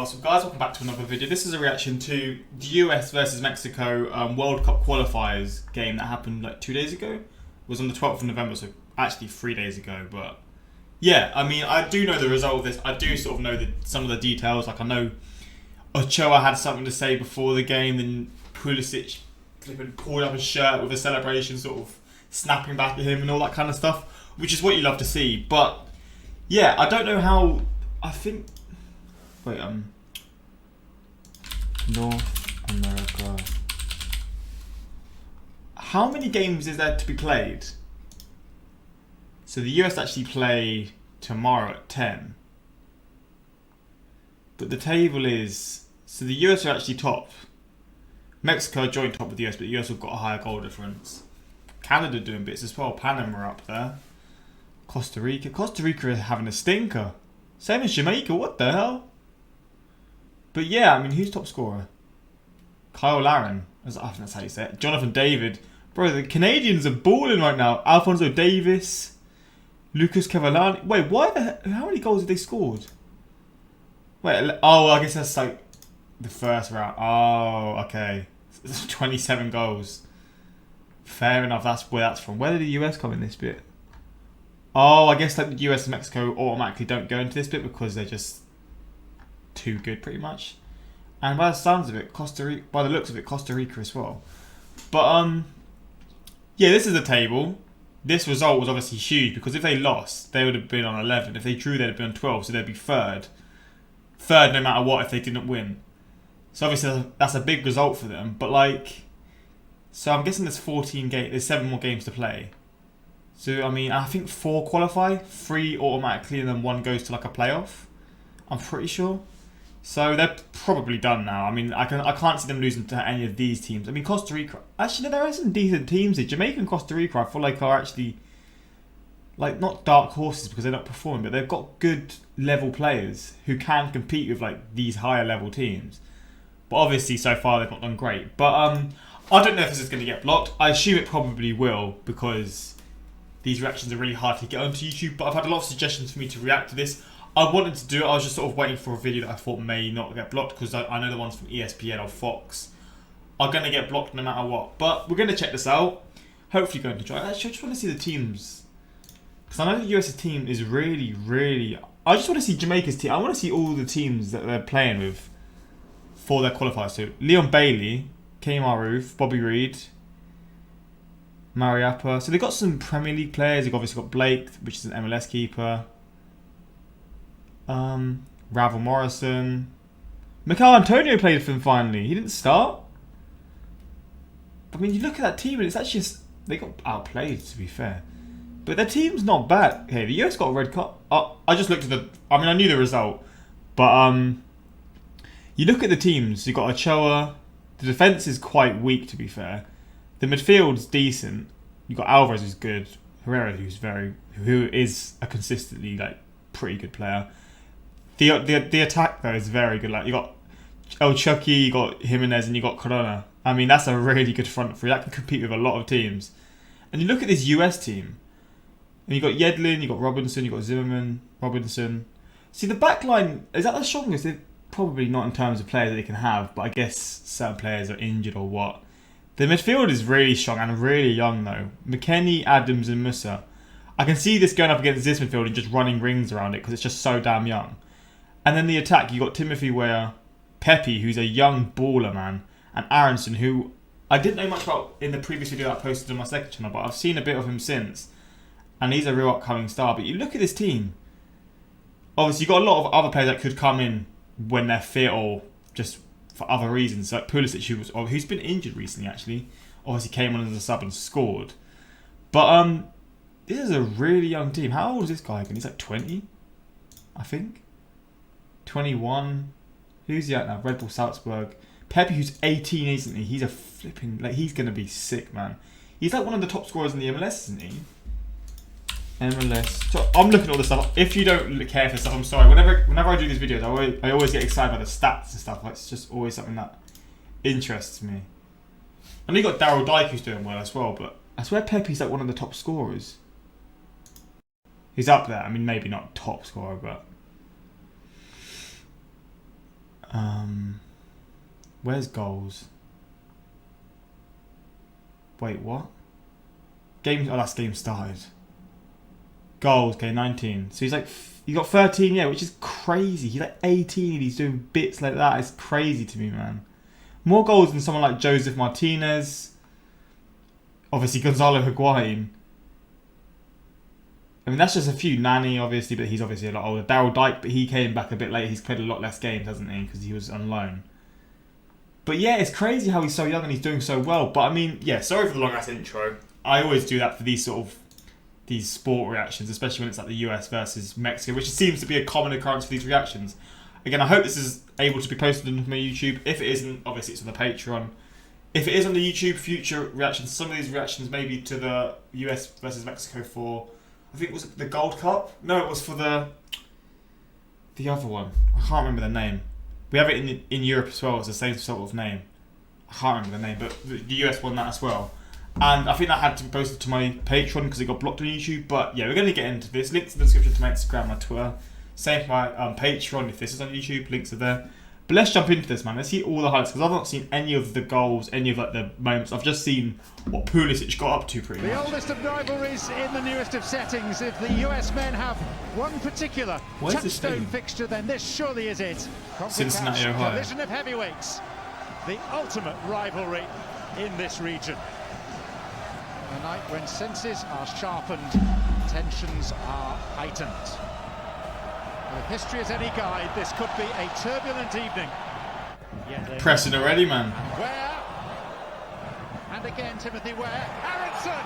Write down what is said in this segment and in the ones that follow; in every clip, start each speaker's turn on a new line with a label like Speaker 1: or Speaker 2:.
Speaker 1: what's up guys, welcome back to another video. This is a reaction to the US versus Mexico World Cup qualifiers game that happened like 2 days ago. It was on the 12th of November, so actually 3 days ago. But yeah, I mean, I do know the result of this. I do sort of know some of the details. Like I know Ochoa had something to say before the game, then Pulisic pulled up his shirt with a celebration, sort of snapping back at him and all that kind of stuff, which is what you love to see. But yeah, I don't know how. I think. Wait, North America. How many games is there to be played? So the US actually play tomorrow at 10. But the table is... So the US are actually top. Mexico are joint top with the US, but the US have got a higher goal difference. Canada doing bits as well. Panama are up there. Costa Rica. Costa Rica is having a stinker. Same as Jamaica. What the hell? But yeah, I mean, who's top scorer? Kyle Larin. I think that's how you say it. Jonathan David. Bro, the Canadians are balling right now. Alphonso Davis. Lucas Cavallani. Wait, how many goals have they scored? Wait, oh, I guess that's like the first round. Oh, okay. 27 goals. Fair enough, that's where that's from. Where did the US come in this bit? Oh, I guess like the US and Mexico automatically don't go into this bit because they're just too good, pretty much. And by the sounds of it, by the looks of it, Costa Rica as well. But yeah, this is the table. This result was obviously huge because if they lost, they would have been on 11. If they drew, they'd have been on 12, so they'd be third. Third, no matter what, if they didn't win. So obviously that's a big result for them. But like, so I'm guessing there's 14 games. There's 7 more games to play. So I mean, I think 4 qualify, 3 automatically, and then 1 goes to like a playoff. I'm pretty sure. So they're probably done now. I mean, I can't see them losing to any of these teams. I mean, Costa Rica. Actually, no, there are some decent teams here. Jamaica and Costa Rica, I feel like are actually like not dark horses because they're not performing, but they've got good level players who can compete with like these higher level teams. But obviously, so far they've not done great. But I don't know if this is going to get blocked. I assume it probably will because these reactions are really hard to get onto YouTube. But I've had a lot of suggestions for me to react to this. I wanted to do it. I was just sort of waiting for a video that I thought may not get blocked because I know the ones from ESPN or Fox are going to get blocked no matter what. But we're going to check this out. Hopefully going to try. Actually, I just want to see the teams because I know the US team is really, really... I just want to see Jamaica's team. I want to see all the teams that they're playing with for their qualifiers. So Leon Bailey, Kmar Roof, Bobby Reed, Mariappa. So they've got some Premier League players. They've obviously got Blake, which is an MLS keeper. Ravel Morrison. Mikel Antonio played for them finally. He didn't start. I mean, you look at that team and it's actually just, they got outplayed, to be fair. But their team's not bad. Okay, the US got a red card. I just looked at the... I mean, I knew the result. But you look at the teams. You've got Ochoa. The defence is quite weak, to be fair. The midfield's decent. You've got Alvarez, who's good. Herrera, who is a consistently like pretty good player. The attack though is very good. Like you got El Chucky, you got Jimenez, and you got Corona. I mean, that's a really good front three. That can compete with a lot of teams. And you look at this US team, and you got Yedlin, you got Robinson, you got Zimmerman, Robinson. See, the back line, is that the strongest? They're probably not in terms of players that they can have, but I guess certain players are injured or what. The midfield is really strong and really young though. McKennie, Adams, and Musa. I can see this going up against this midfield and just running rings around it because it's just so damn young. And then the attack, you got Timothy Weah, Pepe, who's a young baller, man, and Aronson, who I didn't know much about in the previous video that I posted on my second channel, but I've seen a bit of him since. And he's a real upcoming star. But you look at this team. Obviously, you've got a lot of other players that could come in when they're fit or just for other reasons. Like Pulisic, who's been injured recently, actually. Obviously came on as a sub and scored. But this is a really young team. How old is this guy again? He's like 20, I think. 21. Who's he at now? Red Bull Salzburg. Pepe, who's 18, isn't he? He's a flipping... Like, he's going to be sick, man. He's like one of the top scorers in the MLS, isn't he? MLS. So I'm looking at all this stuff. If you don't care for stuff, I'm sorry. Whenever I do these videos, I always get excited by the stats and stuff. Like, it's just always something that interests me. And you got Daryl Dike who's doing well as well, but I swear Pepe's like one of the top scorers. He's up there. I mean, maybe not top scorer, but... Where's goals? Wait, what? Game. Oh, that's game started. Goals. Okay, 19. So he's like, he got 13. Yeah, which is crazy. He's like 18 and he's doing bits like that. It's crazy to me, man. More goals than someone like Joseph Martinez. Obviously, Gonzalo Higuain. I mean, that's just a few. Nani, obviously, but he's obviously a lot older. Daryl Dike, but he came back a bit late. He's played a lot less games, hasn't he? Because he was on loan. But yeah, it's crazy how he's so young and he's doing so well. But I mean, yeah, sorry for the long ass intro. I always do that for these these sport reactions, especially when it's like the US versus Mexico, which seems to be a common occurrence for these reactions. Again, I hope this is able to be posted on my YouTube. If it isn't, obviously it's on the Patreon. If it is on the YouTube, future reactions, some of these reactions maybe to the US versus Mexico for, I think it was the Gold Cup? No, it was for the other one. I can't remember the name. We have it in Europe as well. It's the same sort of name. I can't remember the name, but the US won that as well. And I think that had to be posted to my Patreon because it got blocked on YouTube. But yeah, we're going to get into this. Links in the description to my Instagram, my Twitter. Same for my Patreon if this is on YouTube. Links are there. But let's jump into this, man. Let's see all the highlights because I've not seen any of the goals, any of like the moments. I've just seen what Pulisic got up to pretty much.
Speaker 2: The oldest of rivalries in the newest of settings. If the US men have one particular touchstone fixture, then this surely is it.
Speaker 1: Cincinnati, Ohio.
Speaker 2: Collision of heavyweights. The ultimate rivalry in this region. A night when senses are sharpened, tensions are heightened. If history is any guide, this could be a turbulent evening.
Speaker 1: Pressing already, man.
Speaker 2: Ware. And again, Timothy Ware. Aronson!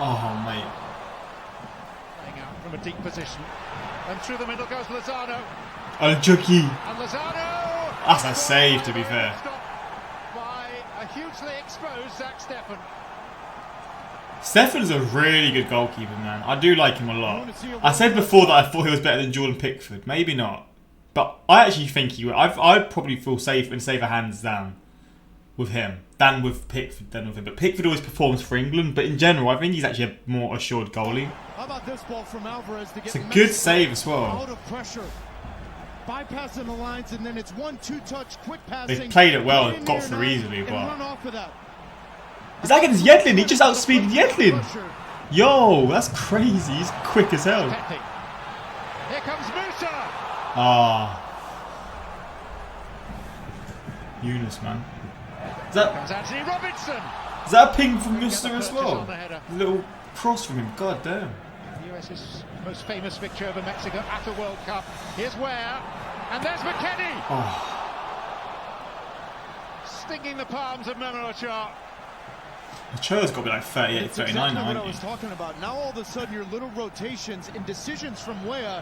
Speaker 1: Oh, mate.
Speaker 2: Playing out from a deep position. And through the middle goes Lozano.
Speaker 1: Al-Juki.
Speaker 2: And Lozano!
Speaker 1: That's a save, to be fair.
Speaker 2: By a hugely exposed Zach Steffen.
Speaker 1: Steffen's a really good goalkeeper, man. I do like him a lot. I said before that I thought he was better than Jordan Pickford. Maybe not. But I actually think he would. I'd probably feel safe and safer hands down with him than with Pickford. But Pickford always performs for England. But in general, I think he's actually a more assured goalie.
Speaker 3: How about this ball from Alvarez to get
Speaker 1: it's a good save as well.
Speaker 3: Out of pressure. Bypassing the lines and then it's 1-2 touch, quick passing.
Speaker 1: They played it well and got through easily, but
Speaker 3: run off of that.
Speaker 1: Is that against Yedlin? He just outspeeded Yedlin. Yo, that's crazy. He's quick as hell.
Speaker 2: Here comes Musa.
Speaker 1: Ah. Yunus, man. Is that a ping from Musa as well? A little cross from him. God damn.
Speaker 2: The US's most famous victory over Mexico at a World Cup. Here's Ware. And there's McKennie.
Speaker 1: Oh.
Speaker 2: Stinging the palms of Memo Ochoa.
Speaker 1: Ochoa's got to be like 38, 39
Speaker 3: exactly
Speaker 1: now,
Speaker 3: what I was talking about. Now all of a sudden your little rotations and decisions from Wea.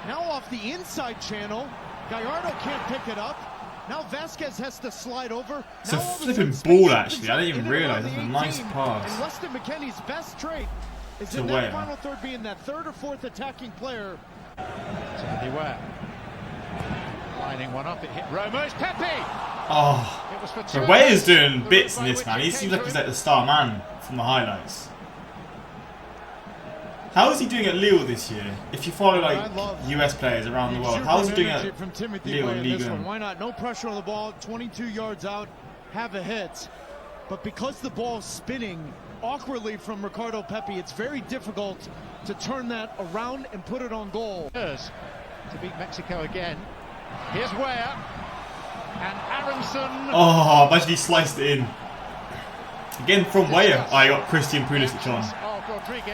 Speaker 3: Now off the inside channel, Gallardo can't pick it up. Now Vasquez has to slide over.
Speaker 1: It's a flipping ball, actually. I didn't even realise. That's a nice pass.
Speaker 3: And Weston McKennie's best trait is in that final third being that third or fourth attacking player.
Speaker 2: Timothy Ware. Lining one up, it hit Romo's Pepe.
Speaker 1: Oh, the way he's doing bits in this, man. He seems like he's like the star man from the highlights. How is he doing at Lille this year? If you follow like US players around the world, how is he doing at Lille and Ligue 1?
Speaker 3: Why not? No pressure on the ball, 22 yards out, have a hit. But because the ball's spinning awkwardly from Ricardo Pepi, it's very difficult to turn that around and put it on goal.
Speaker 2: To beat Mexico again. Here's Ware. And Aronson.
Speaker 1: Oh, imagine he sliced it in. Again from Ware, I got Christian Pulisic on.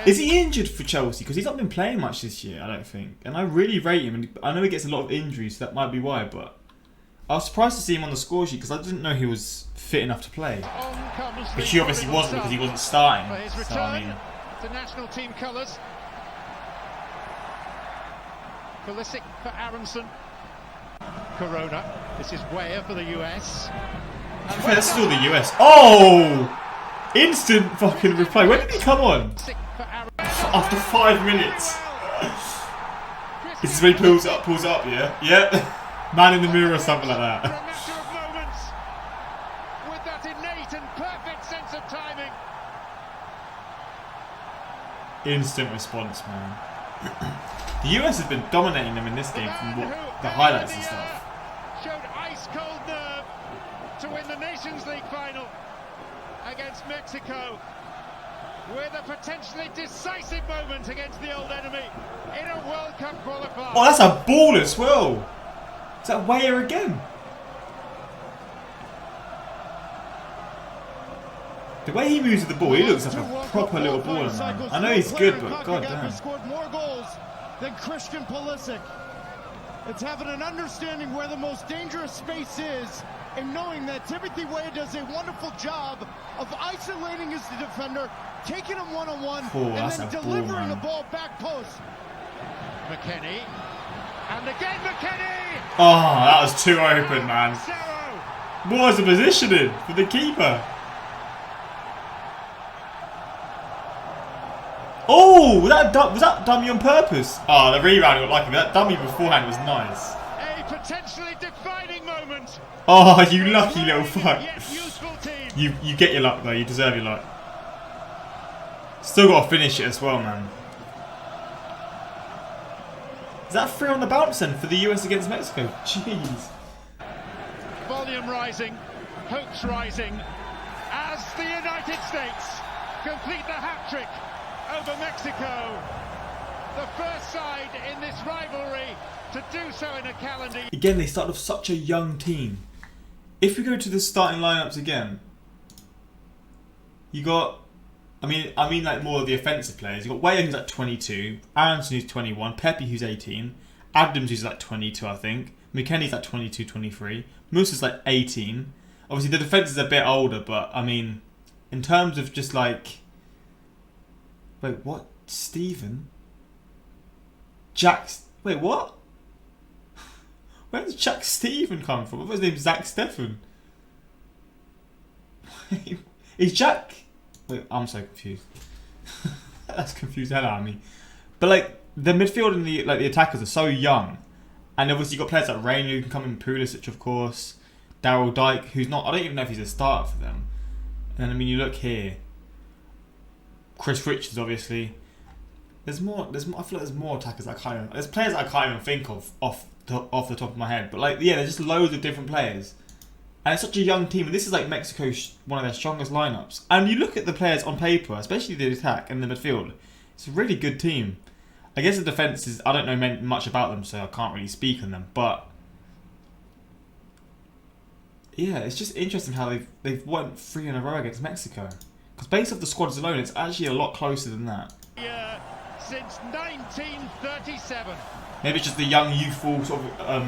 Speaker 1: Is he injured for Chelsea? Because he's not been playing much this year, I don't think. And I really rate him. And I know he gets a lot of injuries, so that might be why. But I was surprised to see him on the score sheet because I didn't know he was fit enough to play. Which he obviously wasn't because he wasn't starting. So, I mean,
Speaker 2: to national team colours. Pulisic for Aronson. Corona. This is Ware for the US.
Speaker 1: That's still the US. Oh! Instant fucking reply. When did he come on? After 5 minutes. This is when he pulls up, yeah? Yeah. Man in the mirror or something like that.
Speaker 2: With that innate and perfect sense of timing.
Speaker 1: Instant response, man. The US has been dominating them in this game from what the highlights and stuff.
Speaker 2: Showed ice ice-cold nerve to win the Nations League final against Mexico, with a potentially decisive moment against the old enemy in a World Cup qualifier.
Speaker 1: Oh, that's a ball as well. Is that Weyer again? The way he moves with the ball, he looks like a proper little baller, man. I know he's good, but god damn.
Speaker 3: He scored more goals than Christian Pulisic. It's having an understanding where the most dangerous space is, and knowing that Timothy Weah does a wonderful job of isolating his defender, taking him one-on-one, and then delivering the ball back post.
Speaker 2: McKennie, and again McKennie!
Speaker 1: Oh, that was too open, man. What was the positioning for the keeper? Oh, was that dummy on purpose? Oh, the rebound looked like it. That dummy beforehand was nice.
Speaker 2: A potentially defining moment.
Speaker 1: Oh, you lucky little fuck. You get your luck though. You deserve your luck. Still got to finish it as well, man. Is that 3 on the bounce then for the US against Mexico? Jeez.
Speaker 2: Volume rising, hopes rising, as the United States complete the hat-trick over Mexico. The first side in this rivalry to do so in a calendar.
Speaker 1: Again, they started off such a young team. If we go to the starting lineups again, you got, I mean like more of the offensive players. You got Weah who's like 22, Aronson who's 21, Pepe who's 18, Adams who's like 22 I think, McKennie's like 22, 23, Musa's like 18. Obviously the defence is a bit older, but I mean, in terms of just like, wait, what? Stephen? Wait, what? Where does Jack Stephen come from? What was his name? Zach Steffen? Wait, is Jack... Wait, I'm so confused. That's confused hell out of me. But like, the midfield and the attackers are so young. And obviously you've got players like Rain who can come in, Pulisic of course, Daryl Dike, who's not... I don't even know if he's a starter for them. And I mean, you look here. Chris Richards, obviously. There's more. I feel like there's more attackers I can't. There's players I can't even think of off the top of my head. But like, yeah, there's just loads of different players, and it's such a young team. And this is like Mexico's one of their strongest lineups. And you look at the players on paper, especially the attack and the midfield. It's a really good team. I guess the defense is. I don't know much about them, so I can't really speak on them. But yeah, it's just interesting how they've won 3 in a row against Mexico. Because based off the squads alone, it's actually a lot closer than that.
Speaker 2: Yeah, since 1937.
Speaker 1: Maybe it's just the young, youthful sort of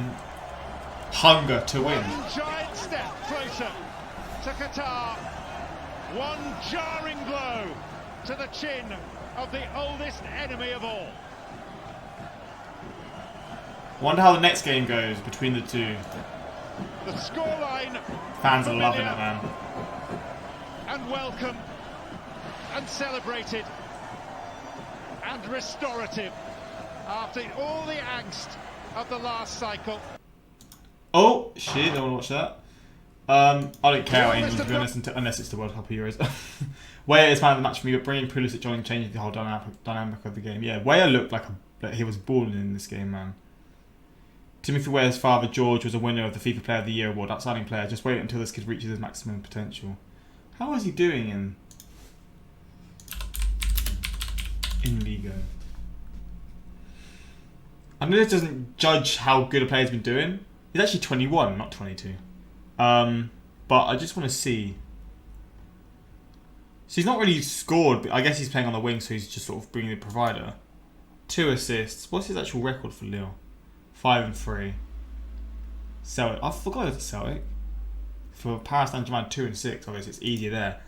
Speaker 1: hunger to win.
Speaker 2: One giant step closer to Qatar. One jarring blow to the chin of the oldest enemy of all.
Speaker 1: Wonder how the next game goes between the two.
Speaker 2: The scoreline.
Speaker 1: Fans are loving it, man.
Speaker 2: And welcome. And celebrated and restorative after all the angst of the last cycle.
Speaker 1: Oh shit! Don't want to watch that. I don't care about England, to be honest, unless it's the World Cup Euros. Weah is man of the match for me, but bringing Pulisic on changed the whole dynamic of the game. Yeah, Weah looked like he was balling in this game, man. Timothy Weah's father George was a winner of the FIFA Player of the Year award. Outstanding player. Just wait until this kid reaches his maximum potential. How is he doing in Liga? I know this doesn't judge how good a player's been doing. He's actually 21, not 22. But I just want to see. So he's not really scored, but I guess he's playing on the wing, so he's just sort of bringing the provider. 2 assists. What's his actual record for Lille? 5 and 3. Celtic. I forgot it was Celtic. For Paris Saint-Germain, 2 and 6. Obviously, it's easier there.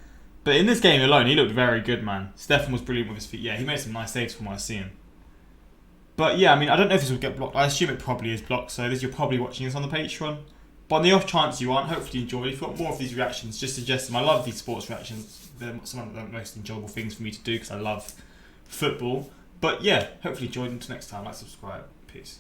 Speaker 1: But in this game alone, he looked very good, man. Steffen was brilliant with his feet. Yeah, he made some nice saves from what I've seen. But yeah, I mean, I don't know if this will get blocked. I assume it probably is blocked, so you're probably watching this on the Patreon. But on the off chance you aren't, hopefully you enjoy. If you've got more of these reactions, just suggest them. I love these sports reactions. They're some of the most enjoyable things for me to do because I love football. But yeah, hopefully you enjoyed. Until next time, like, subscribe. Peace.